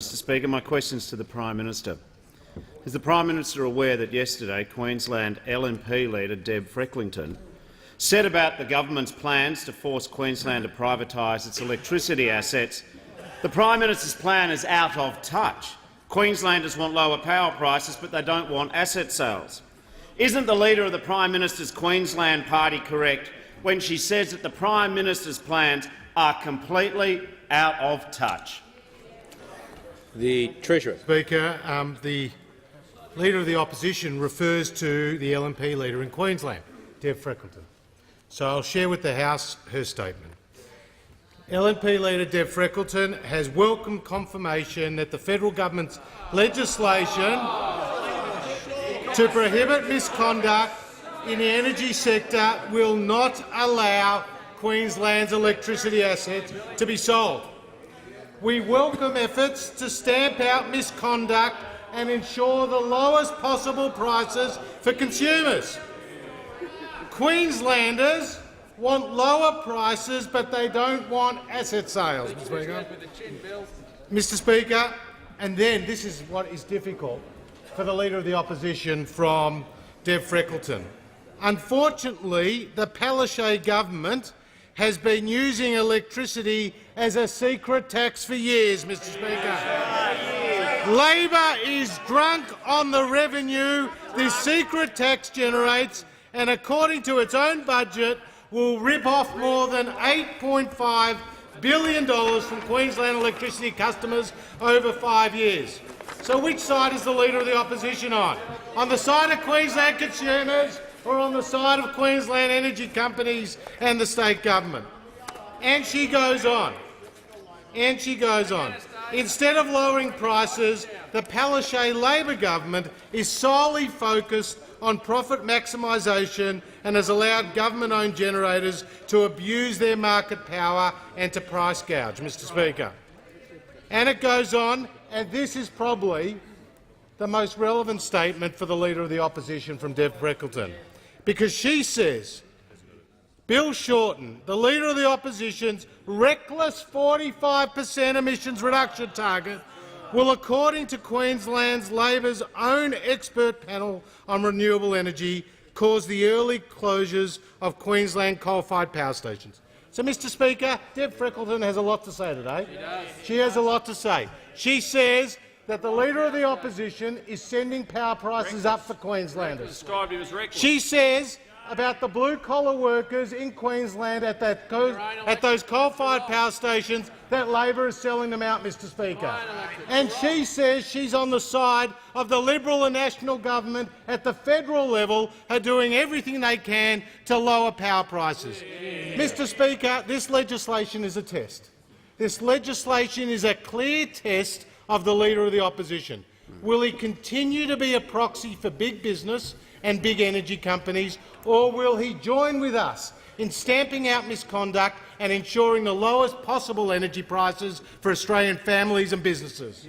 Mr Speaker, my question is to the Prime Minister. Is the Prime Minister aware that yesterday Queensland LNP leader Deb Frecklington said about the government's plans to force Queensland to privatise its electricity assets, the Prime Minister's plan is out of touch. Queenslanders want lower power prices, but they don't want asset sales. Isn't the leader of the Prime Minister's Queensland party correct when she says that the Prime Minister's plans are completely out of touch? The Treasurer. Speaker, the Leader of the Opposition refers to the LNP leader in Queensland, Deb Frecklington. So I'll share with the House her statement. LNP leader Deb Frecklington has welcomed confirmation that the federal government's legislation to prohibit misconduct in the energy sector will not allow Queensland's electricity assets to be sold. We welcome efforts to stamp out misconduct and ensure the lowest possible prices for consumers. Queenslanders want lower prices, but they don't want asset sales, Mr. Speaker. Mr. Speaker, and then this is what is difficult for the Leader of the Opposition from Deb Frecklington. Unfortunately, the Palaszczuk government has been using electricity as a secret tax for years, Mr. Speaker. Labor is drunk on the revenue this secret tax generates, and according to its own budget, will rip off more than $8.5 billion from Queensland electricity customers over 5 years. So which side is the Leader of the Opposition on? On the side of Queensland consumers or on the side of Queensland energy companies and the state government? And she goes on. And she goes on. Instead of lowering prices, the Palaszczuk Labor government is solely focused on profit maximisation and has allowed government-owned generators to abuse their market power and to price gouge, Mr. Speaker. And it goes on, and this is probably the most relevant statement for the Leader of the Opposition from Deb Frecklington, because she says Bill Shorten, the Leader of the Opposition's reckless 45% emissions reduction target, will, according to Queensland's Labor's own expert panel on renewable energy, cause the early closures of Queensland coal-fired power stations. So, Mr. Speaker, Deb Frecklington has a lot to say today. She has a lot to say. She says that the Leader of the Opposition is sending power prices up for Queenslanders. She says about the blue-collar workers in Queensland at those coal-fired power stations that Labor is selling them out, Mr. Speaker. And she says she's on the side of the Liberal and National government at the federal level are doing everything they can to lower power prices. Mr. Speaker, this legislation is a test. This legislation is a clear test of the Leader of the Opposition. Will he continue to be a proxy for big business and big energy companies, or will he join with us in stamping out misconduct and ensuring the lowest possible energy prices for Australian families and businesses?